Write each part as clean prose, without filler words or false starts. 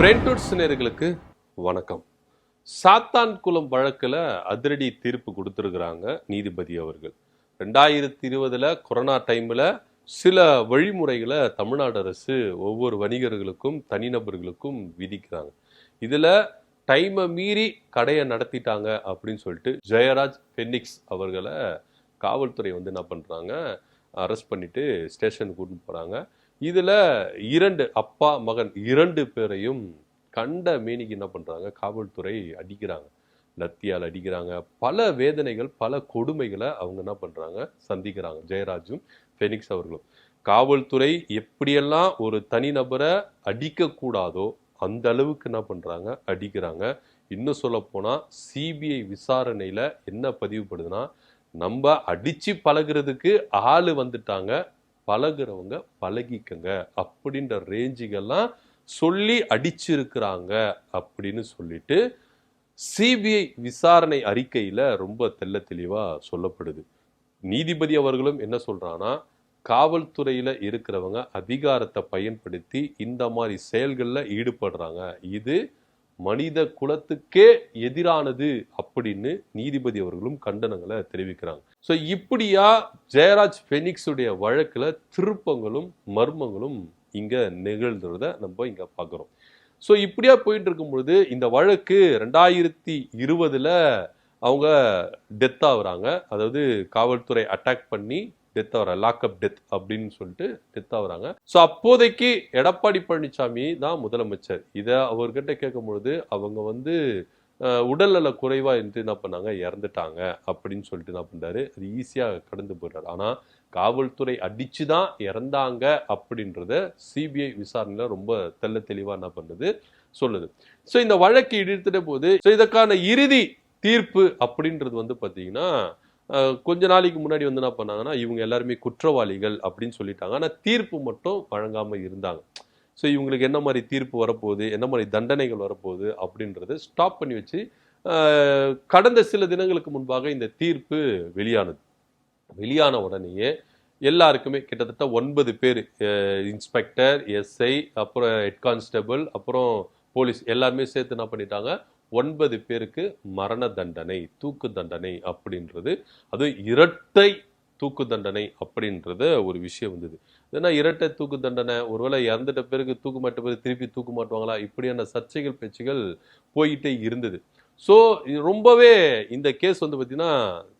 பிரெயின்டூட்ஸ் நேயர்களுக்கு வணக்கம். சாத்தான் குளம் வழக்கில் அதிரடி தீர்ப்பு கொடுத்துருக்குறாங்க நீதிபதி அவர்கள். 2020 கொரோனா டைமில் சில வழிமுறைகளை தமிழ்நாடு அரசு ஒவ்வொரு வணிகர்களுக்கும் தனிநபர்களுக்கும் விதிக்கிறாங்க. இதில் டைமை மீறி கடையை நடத்திட்டாங்க அப்படின்னு சொல்லிட்டு ஜெயராஜ் ஃபெனிக்ஸ் அவர்களை காவல்துறை என்ன பண்ணுறாங்க, அரெஸ்ட் பண்ணிட்டு ஸ்டேஷனுக்கு கூட்டிட்டு போகிறாங்க. இதில் அப்பா மகன் 2 பேரையும் கண்ட மேனிக்கு என்ன பண்ணுறாங்க, காவல்துறை அடிக்கிறாங்க, லத்தியால் அடிக்கிறாங்க. பல வேதனைகள் பல கொடுமைகளை அவங்க என்ன பண்ணுறாங்க, சந்திக்கிறாங்க. ஜெயராஜும் ஃபெனிக்ஸ் அவர்களும். காவல்துறை எப்படியெல்லாம் ஒரு தனிநபரை அடிக்கக்கூடாதோ அந்த அளவுக்கு என்ன பண்ணுறாங்க, அடிக்கிறாங்க. இன்னும் சொல்ல போனால் சிபிஐ விசாரணையில் என்ன பதிவுபடுதுன்னா, நம்ம அடித்து பழகிறதுக்கு ஆள் வந்துட்டாங்க, பழகிறவங்க பழகிக்கங்க அப்படின்ற ரேஞ்சுகள்லாம் சொல்லி அடிச்சிருக்கிறாங்க அப்படின்னு சொல்லிட்டு சிபிஐ விசாரணை அறிக்கையில ரொம்ப தெள்ள தெளிவா சொல்லப்படுது. நீதிபதி அவர்களும் என்ன சொல்றாங்கன்னா, காவல்துறையில இருக்கிறவங்க அதிகாரத்தை பயன்படுத்தி இந்த மாதிரி செயல்களில் ஈடுபடுறாங்க, இது மனித குலத்துக்கே எதிரானது அப்படின்னு நீதிபதி அவர்களும் கண்டனங்களை தெரிவிக்கிறாங்க. ஸோ இப்படியா ஜெயராஜ் ஃபெனிக்ஸுடைய வழக்குல திருப்பங்களும் மர்மங்களும் இங்க நிகழ்ந்ததை நம்ம இங்க பார்க்குறோம். ஸோ இப்படியா போயிட்டு இருக்கும்பொழுது இந்த வழக்கு 2020 அவங்க டெத் ஆகுறாங்க. அதாவது காவல்துறை அட்டாக் பண்ணி டெத் ஆகுற லாக்அப் டெத் அப்படின்னு சொல்லிட்டு டெத் ஆகுறாங்க. ஸோ அப்போதைக்கு எடப்பாடி பழனிசாமி தான் முதலமைச்சர். இதை அவர்கிட்ட கேட்கும் பொழுது அவங்க உடல்நல குறைவா இருந்து என்ன பண்ணாங்க, இறந்துட்டாங்க அப்படின்னு சொல்லிட்டு என்ன பண்றாரு, அது ஈஸியா கடந்து போயிடுறாரு. ஆனா காவல்துறை அடிச்சுதான் இறந்தாங்க அப்படின்றத சிபிஐ விசாரணையில ரொம்ப தெள்ள தெளிவா என்ன பண்ணுது, சொல்லுது. ஸோ இந்த வழக்கு இழுத்துட்ட போது இதற்கான இறுதி தீர்ப்பு அப்படின்றது பாத்தீங்கன்னா, கொஞ்ச நாளைக்கு முன்னாடி என்ன பண்ணாங்கன்னா, இவங்க எல்லாருமே குற்றவாளிகள் அப்படின்னு சொல்லிட்டாங்க. ஆனா தீர்ப்பு மட்டும் வழங்காம இருந்தாங்க. ஸோ இவங்களுக்கு என்ன மாதிரி தீர்ப்பு வரப்போகுது, என்ன மாதிரி தண்டனைகள் வரப்போகுது அப்படின்றத ஸ்டாப் பண்ணி வச்சு கடந்த சில தினங்களுக்கு முன்பாக இந்த தீர்ப்பு வெளியானது. வெளியான உடனேயே எல்லாருக்குமே கிட்டத்தட்ட 9 பேர், இன்ஸ்பெக்டர், எஸ்ஐ, அப்புறம் ஹெட் கான்ஸ்டபிள், அப்புறம் போலீஸ் எல்லாருமே சேர்த்து என்ன பண்ணிட்டாங்க, 9 பேருக்கு மரண தண்டனை, தூக்கு தண்டனை அப்படின்றது, அது இரட்டை தூக்கு தண்டனை அப்படின்றத ஒரு விஷயம் வந்தது. ஏன்னா இரட்டை தூக்கு தண்டனை, ஒருவேளை இறந்துட்ட பிறகு தூக்கு மாட்ட பிறகு திருப்பி தூக்கு மாட்டுவாங்களா, இப்படியான சர்ச்சைகள் பேச்சுகள் போயிட்டே இருந்தது. ஸோ ரொம்பவே இந்த கேஸ் பார்த்தீங்கன்னா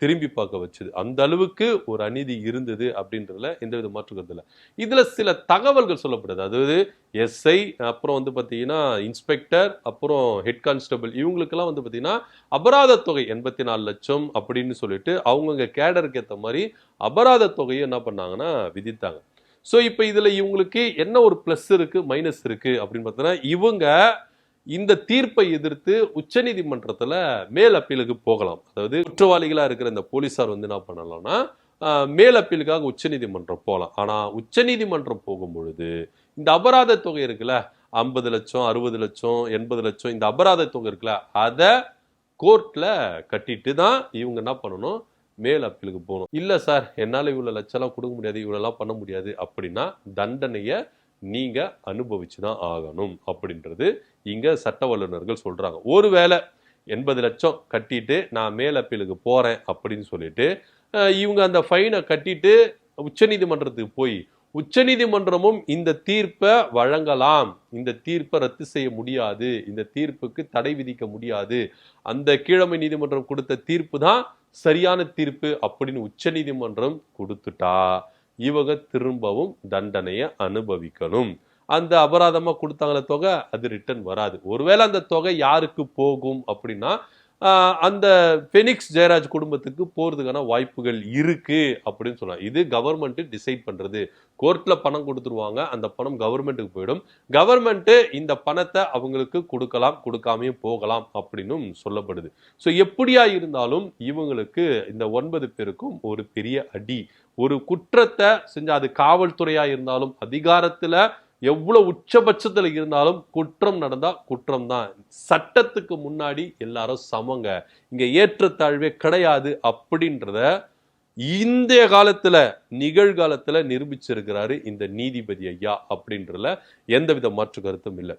திரும்பி பார்க்க வச்சுது. அந்த அளவுக்கு ஒரு அநீதி இருந்தது அப்படின்றதுல எந்தவித மாற்று கருத்து இல்லை. இதுல சில தகவல்கள் சொல்லப்படுது. அதாவது எஸ்ஐ, அப்புறம் பார்த்தீங்கன்னா இன்ஸ்பெக்டர், அப்புறம் ஹெட் கான்ஸ்டபிள், இவங்களுக்கெல்லாம் பார்த்தீங்கன்னா அபராத தொகை 84 லட்சம் அப்படின்னு சொல்லிட்டு அவங்கவுங்க கேடருக்கு ஏற்ற மாதிரி அபராத தொகையை என்ன பண்ணாங்கன்னா விதித்தாங்க. ஸோ இப்போ இதுல இவங்களுக்கு என்ன ஒரு பிளஸ் இருக்கு, மைனஸ் இருக்கு அப்படின்னு பார்த்தீங்கன்னா, இவங்க இந்த தீர்ப்பை எதிர்த்து உச்சநீதிமன்றத்துல மேல் அப்பீலுக்கு போகலாம். அதாவது குற்றவாளிகளா இருக்கிற இந்த போலீசார் என்ன பண்ணலாம்னா, மேல் அப்பீலுக்காக உச்சநீதிமன்றம் போகலாம். ஆனா உச்சநீதிமன்றம் போகும் பொழுது இந்த அபராத தொகை இருக்குல்ல, 50 லட்சம் 60 லட்சம் 80 லட்சம், இந்த அபராத தொகை இருக்குல்ல, அதை கோர்ட்ல கட்டிட்டு தான் இவங்க என்ன பண்ணணும், மேல் அப்பீலுக்கு போகணும். இல்ல சார், என்னால இவ்வளவு லட்சம் கொடுக்க முடியாது, இவ்வளவு பண்ண முடியாது அப்படின்னா தண்டனைய நீங்க அனுபவிச்சுதான் ஆகணும் அப்படின்றது இங்க சட்ட வல்லுநர்கள் சொல்றாங்க. ஒருவேளை 80 லட்சம் கட்டிட்டு நான் மேல் அப்பீலுக்கு போறேன் அப்படின்னு சொல்லிட்டு இவங்க அந்த ஃபைனை கட்டிட்டு உச்சநீதிமன்றத்துக்கு போய் உச்சநீதிமன்றமும் இந்த தீர்ப்பை வழங்கலாம், இந்த தீர்ப்பை ரத்து செய்ய முடியாது, இந்த தீர்ப்புக்கு தடை விதிக்க முடியாது, அந்த கீழமை நீதிமன்றம் கொடுத்த தீர்ப்பு தான் சரியான தீர்ப்பு அப்படின்னு உச்சநீதிமன்றம் கொடுத்துட்டா இவங்க திரும்பவும் தண்டனையை அனுபவிக்கணும். அந்த அபராதமா கொடுத்தாங்கள தொகை அது ரிட்டர்ன் வராது. ஒருவேளை அந்த தொகை யாருக்கு போகும் அப்படின்னா, அந்த ஃபெனிக்ஸ் ஜெயராஜ் குடும்பத்துக்கு போறதுக்கான வாய்ப்புகள் இருக்கு அப்படின்னு சொன்னாங்க. இது கவர்மெண்ட் டிசைட் பண்றது. கோர்ட்ல பணம் கொடுத்துருவாங்க, அந்த பணம் கவர்மெண்ட்டுக்கு போயிடும். கவர்மெண்ட் இந்த பணத்தை அவங்களுக்கு கொடுக்கலாம், கொடுக்காமையும் போகலாம் அப்படின்னு சொல்லப்படுது. ஸோ எப்படியா இருந்தாலும் இவங்களுக்கு இந்த 9 பேருக்கும் ஒரு பெரிய அடி. ஒரு குற்றத்தை செஞ்ச, அது காவல்துறையா இருந்தாலும் அதிகாரத்துல எவ்வளவு உச்சபட்சத்துல இருந்தாலும் குற்றம் நடந்தா குற்றம் தான். சட்டத்துக்கு முன்னாடி எல்லாரும் சமங்க, இங்க ஏற்றத்தாழ்வே கிடையாது அப்படின்றத இந்த காலத்துல நிகழ்காலத்துல நிரூபிச்சிருக்கிறாரு இந்த நீதிபதி ஐயா அப்படின்றதுல எந்தவித மாற்று கருத்தும் இல்லை.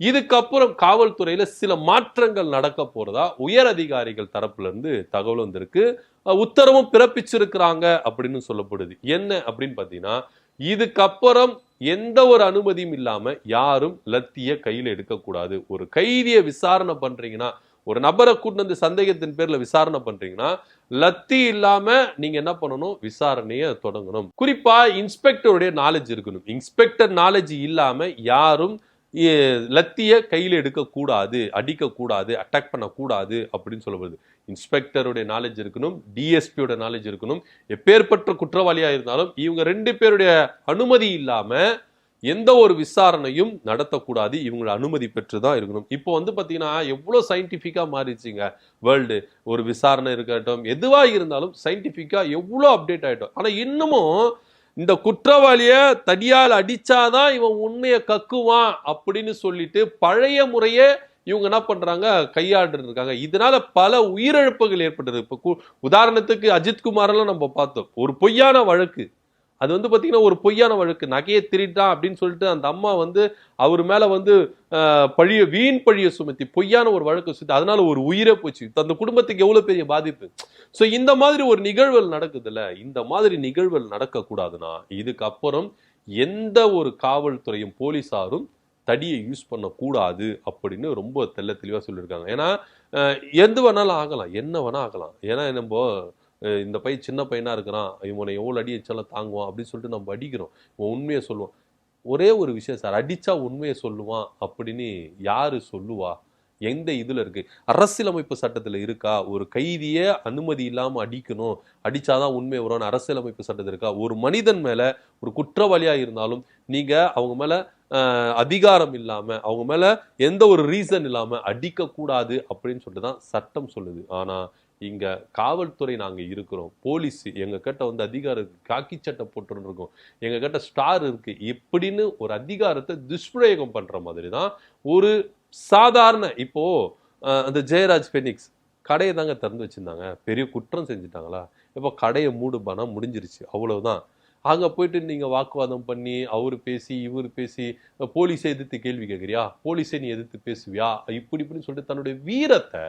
இதுக்கப்புறம் காவல்துறையில சில மாற்றங்கள் நடக்க போறதா உயர் அதிகாரிகள் தரப்புல இருந்து தகவல் வந்திருக்கு. உத்தரவும் பிறப்பிச்சிருக்கிறாங்க அப்படின்னு சொல்லப்படுது. என்ன அப்படின்னு பாத்தீங்கன்னா, இதுக்கப்புறம் எந்த ஒரு அனுமதியும் இல்லாம யாரும் லத்திய கையில எடுக்கக்கூடாது. ஒரு கைதியை விசாரணை பண்றீங்கன்னா, ஒரு நபரை கூட்டு வந்து சந்தேகத்தின் பேர்ல விசாரணை பண்றீங்கன்னா, லத்தி இல்லாம நீங்க என்ன பண்ணணும், விசாரணையை தொடங்கணும். குறிப்பா இன்ஸ்பெக்டருடைய நாலேஜ் இருக்கணும். இன்ஸ்பெக்டர் நாலேஜ் இல்லாம யாரும் லத்திய கையில எடுக்கக்கூடாது, அடிக்கக்கூடாது, அட்டாக் பண்ணக்கூடாது அப்படின்னு சொல்லப்படுது. இன்ஸ்பெக்டருடைய நாலேஜ் இருக்கணும், டிஎஸ்பியோட நாலேஜ் இருக்கணும். எப்பேற்பட்ட குற்றவாளியா இருந்தாலும் இவங்க 2 பேருடைய அனுமதி இல்லாம எந்த ஒரு விசாரணையும் நடத்தக்கூடாது. இவங்களோட அனுமதி பெற்றுதான் இருக்கணும். இப்போ வந்து பாத்தீங்கன்னா எவ்வளவு சயின்டிபிக்கா மாறிடுச்சுங்க வேர்ல்டு. ஒரு விசாரணை இருக்கட்டும், எதுவா இருந்தாலும் சயின்டிபிக்கா எவ்வளவு அப்டேட் ஆயிட்டோம். ஆனா இன்னமும் இந்த குற்றவாளிய தடியால் அடிச்சாதான் இவன் உண்மையை கக்குவான் அப்படின்னு சொல்லிட்டு பழைய முறையே இவங்க என்ன பண்றாங்க, கையாண்டு இருக்காங்க. இதனால பல உயிரிழப்புகள் ஏற்பட்டது. இப்ப உதாரணத்துக்கு அஜித்குமார் எல்லாம் நம்ம பார்த்தோம். ஒரு பொய்யான வழக்கு, அது வந்து பாத்தீங்கன்னா ஒரு பொய்யான வழக்கு, நகையை திருட்டான் அப்படின்னு சொல்லிட்டு அந்த அம்மா வந்து அவர் மேல வந்து வீண் பழிய சுமத்தி பொய்யான ஒரு வழக்கு சுத்தி அதனால ஒரு உயிரே போச்சு. அந்த குடும்பத்துக்கு எவ்வளவு பெரிய பாதிப்பு. சோ இந்த மாதிரி ஒரு நிகழ்வுகள் நடக்குதுல்ல, இந்த மாதிரி நிகழ்வுகள் நடக்க கூடாதுன்னா இதுக்கப்புறம் எந்த ஒரு காவல்துறையும் போலீசாரும் தடியை யூஸ் பண்ண கூடாது அப்படின்னு ரொம்ப தெளிவா சொல்லியிருக்காங்க. ஏன்னா எது வேணாலும் ஆகலாம், என்ன வேணா ஆகலாம். ஏன்னா நம்ம இந்த பையன் சின்ன பையனா இருக்கிறான், இவனை எவ்வளவு அடி வச்சாலும் தாங்குவான் அப்படின்னு சொல்லிட்டு நம்ம அடிக்கிறோம். இவன் உண்மையை சொல்லுவான். ஒரே ஒரு விஷயம் சார், அடிச்சா உண்மையை சொல்லுவான் அப்படின்னு யாரு சொல்லுவா? எந்த இதுல இருக்கு? அரசியலமைப்பு சட்டத்துல இருக்கா? ஒரு கைதிய அனுமதி இல்லாம அடிக்கணும், அடிச்சாதான் உண்மை வரும் அரசியலமைப்பு சட்டத்தில் இருக்கா? ஒரு மனிதன் மேல ஒரு குற்றவாளியா இருந்தாலும் நீங்க அவங்க மேல அதிகாரம் இல்லாம, அவங்க மேல எந்த ஒரு ரீசன் இல்லாம அடிக்க கூடாது அப்படின்னு சொல்லிட்டு தான் சட்டம் சொல்லுது. ஆனா இங்க காவல்துறை நாங்க இருக்கிறோம், போலீஸ் எங்க கிட்ட வந்து அதிகாரம் காக்கி சட்டை போட்டு இருக்கோம், எங்க கிட்ட ஸ்டார் இருக்கு இப்படின்னு ஒரு அதிகாரத்தை துஷ்பிரயோகம் பண்ற மாதிரி தான் ஒரு சாதாரண இப்போ அந்த ஜெயராஜ் பெனிக்ஸ் கடையை தாங்க திறந்து வச்சிருந்தாங்க, பெரிய குற்றம் செஞ்சுட்டாங்களா? இப்போ கடையை மூடுபானா முடிஞ்சிருச்சு, அவ்வளவுதான். அங்க போயிட்டு நீங்க வாக்குவாதம் பண்ணி அவரு பேசி இவரு பேசி போலீஸை எதிர்த்து கேள்வி கேட்கறியா, போலீஸை நீ எதிர்த்து பேசுவியா, இப்படின்னு சொல்லிட்டு தன்னுடைய வீரத்தை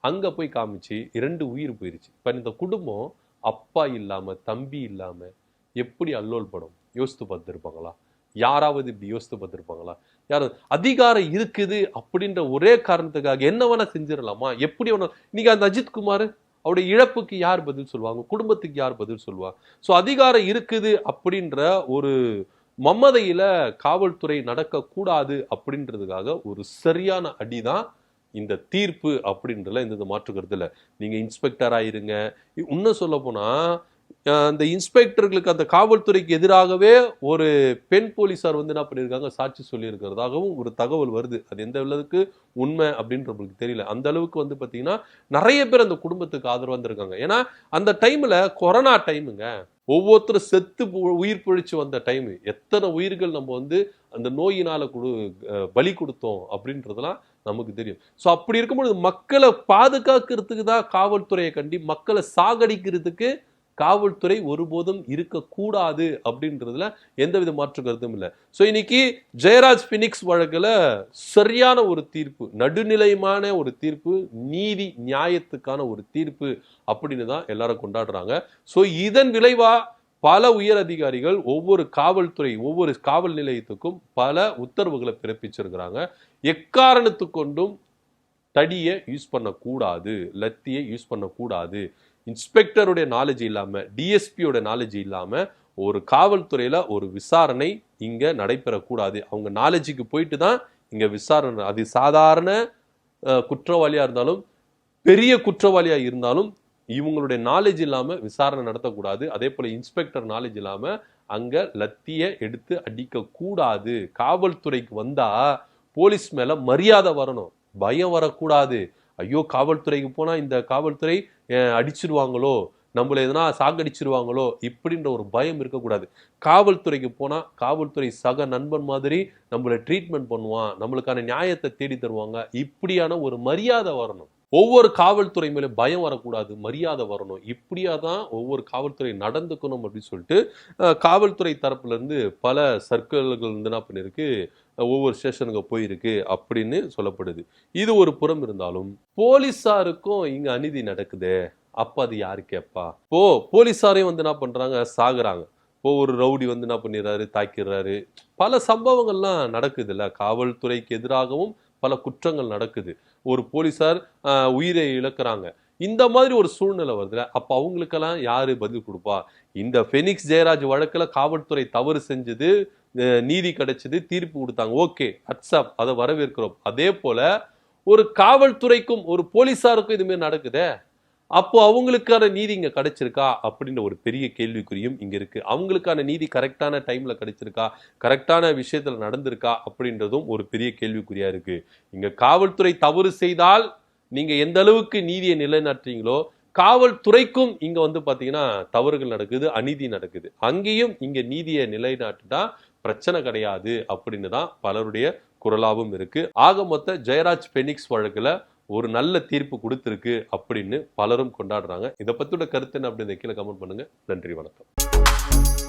அங்க போய் காமிச்சு 2 உயிர் போயிருச்சு. இப்ப இந்த குடும்பம் அப்பா இல்லாம தம்பி இல்லாம எப்படி அல்லோல் படும்? யோசித்து பார்த்திருப்பாங்களா? யாராவது இப்படி யோசித்து பார்த்திருப்பாங்களா? யாரும் அதிகாரம் இருக்குது அப்படின்ற ஒரே காரணத்துக்காக என்ன வேணா செஞ்சிடலாமா? எப்படி வேணா? நீங்க அந்த அஜித்குமார் அவருடைய இழப்புக்கு யார் பதில் சொல்லுவாங்க? குடும்பத்துக்கு யார் பதில் சொல்லுவா? சோ அதிகாரம் இருக்குது அப்படின்ற ஒரு மமதையில காவல்துறை நடக்க கூடாது அப்படின்றதுக்காக ஒரு சரியான அடிதான் இந்த தீர்ப்பு அப்படின்றதுல எந்த மாற்று கருத்து இல்லை. நீங்க இன்ஸ்பெக்டரா இருங்க. இன்னும் சொல்ல போனா அந்த இன்ஸ்பெக்டர்களுக்கு அந்த காவல்துறைக்கு எதிராகவே ஒரு பெண் போலீசார் வந்து என்ன பண்ணியிருக்காங்க, சாட்சி சொல்லி இருக்கிறதாகவும் ஒரு தகவல் வருது. அது எந்த அளவுக்கு உண்மை அப்படின்றது தெரியல. அந்த அளவுக்கு வந்து பாத்தீங்கன்னா நிறைய பேர் அந்த குடும்பத்துக்கு ஆதரவா இருந்திருக்காங்க. ஏன்னா அந்த டைம்ல கொரோனா டைமுங்க, ஒவ்வொருத்தரும் செத்து உயிர் பிழைச்சு வந்த டைம். எத்தனை உயிர்கள் நம்ம வந்து அந்த நோயினால பலி கொடுத்தோம் அப்படின்றதெல்லாம் நமக்கு தெரியும். சோ அப்படி இருக்கும்போது மக்களை பாதுகாக்கிறதுக்கு தான் காவல்துறையை கண்டி மக்களை சாகடிக்கிறதுக்கு காவல்துறை ஒருபோதும் இருக்கக்கூடாது அப்படின்றதுல எந்தவித மாற்று கருத்தும் இல்லை. சோ இன்னைக்கு ஜெயராஜ் பினிக்ஸ் வழக்குல சரியான ஒரு தீர்ப்பு, நடுநிலைமான ஒரு தீர்ப்பு, நீதி நியாயத்துக்கான ஒரு தீர்ப்பு அப்படின்னு தான் எல்லாரும் கொண்டாடுறாங்க. சோ இதன் விளைவா பல உயர் அதிகாரிகள் ஒவ்வொரு காவல்துறை ஒவ்வொரு காவல் நிலையத்துக்கும் பல உத்தரவுகளை பிறப்பிச்சிருக்கிறாங்க. எக்காரணத்து கொண்டும் தடியை யூஸ் பண்ணக்கூடாது, லத்தியை யூஸ் பண்ணக்கூடாது. இன்ஸ்பெக்டருடைய நாலேஜ் இல்லாம, டிஎஸ்பியோட நாலேஜ் இல்லாம ஒரு காவல்துறையில ஒரு விசாரணை இங்க நடைபெறக்கூடாது. அவங்க நாலேஜுக்கு போயிட்டு தான் இங்க விசாரணை. அது சாதாரண குற்றவாளியா இருந்தாலும் பெரிய குற்றவாளியா இருந்தாலும் இவங்களுடைய நாலேஜ் இல்லாம விசாரணை நடத்தக்கூடாது. அதே போல இன்ஸ்பெக்டர் நாலேஜ் இல்லாம அங்க லத்திய எடுத்து அடிக்க கூடாது. காவல்துறைக்கு வந்தா போலீஸ் மேல மரியாதை வரணும், பயம் வரக்கூடாது. ஐயோ காவல்துறைக்கு போனா இந்த காவல்துறை அடிச்சிருவாங்களோ, நம்மள எதனா சாகடிச்சிருவாங்களோ இப்படின்ற ஒரு பயம் இருக்கக்கூடாது. காவல்துறைக்கு போனா காவல்துறை சக நண்பன் மாதிரி நம்மளை ட்ரீட்மெண்ட் பண்ணுவான், நம்மளுக்கான நியாயத்தை தேடி தருவாங்க, இப்படியான ஒரு மரியாதை வரணும். ஒவ்வொரு காவல்துறை மேல பயம் வரக்கூடாது, மரியாதை வரணும். இப்படியாதான் ஒவ்வொரு காவல்துறை நடந்துக்கணும் அப்படின்னு சொல்லிட்டு காவல்துறை தரப்புல இருந்து பல சர்க்கிள்கள் வந்து என்ன பண்ணிருக்கு, ஒவ்வொரு ஸ்டேஷனுக்கு போயிருக்கு அப்படின்னு சொல்லப்படுது. இது ஒரு புறம் இருந்தாலும் போலீஸாருக்கும் இங்க அநீதி நடக்குதே, அப்ப அது யாரு கேட்பா? போலீஸாரையும் வந்து என்ன பண்றாங்க, சாகுறாங்க. ஒரு ரவுடி வந்து என்ன பண்ணிடுறாரு, தாக்கிடுறாரு. பல சம்பவங்கள்லாம் நடக்குதுல்ல, காவல்துறைக்கு எதிராகவும் பல குற்றங்கள் நடக்குது. ஒரு போலீசார் உயிரை இழக்கிறாங்க. இந்த மாதிரி ஒரு சூழ்நிலை வருதுல, அப்ப அவங்களுக்கெல்லாம் யாரு பதில் கொடுப்பா? இந்த ஃபெனிக்ஸ் ஜெயராஜ் வழக்குல காவல்துறை தவறு செஞ்சது, நீதி கிடைச்சது, தீர்ப்பு கொடுத்தாங்க. ஓகே, அக்செப்ட், அதை வரவேற்கிறோம். அதே போல ஒரு காவல்துறைக்கும் ஒரு போலீசாருக்கும் இது மாதிரி நடக்குதே, அப்போ அவங்களுக்கான நீதி இங்க கிடைச்சிருக்கா அப்படின்ற ஒரு பெரிய கேள்விக்குறியும் இங்க இருக்கு. அவங்களுக்கான நீதி கரெக்டான டைம்ல கிடைச்சிருக்கா, கரெக்டான விஷயத்துல நடந்திருக்கா அப்படின்றதும் ஒரு பெரிய கேள்விக்குறியா இருக்கு. இங்க காவல்துறை தவறு செய்தால் நீங்க எந்த அளவுக்கு நீதியை நிலைநாட்டுறீங்களோ, காவல்துறைக்கும் இங்க வந்து பாத்தீங்கன்னா தவறுகள் நடக்குது, அநீதி நடக்குது. அங்கேயும் இங்க நீதியை நிலைநாட்டுட்டா பிரச்சனை கிடையாது அப்படின்னு தான் பலருடைய குரலாவும் இருக்கு. ஆக மொத்த ஜெயராஜ் பெனிக்ஸ் வழக்குல ஒரு நல்ல தீர்ப்பு கொடுத்திருக்கு அப்படின்னு பலரும் கொண்டாடுறாங்க. இதை பத்தியோட கருத்து என்ன அப்படின்னு கீழே கமெண்ட் பண்ணுங்க. நன்றி, வணக்கம்.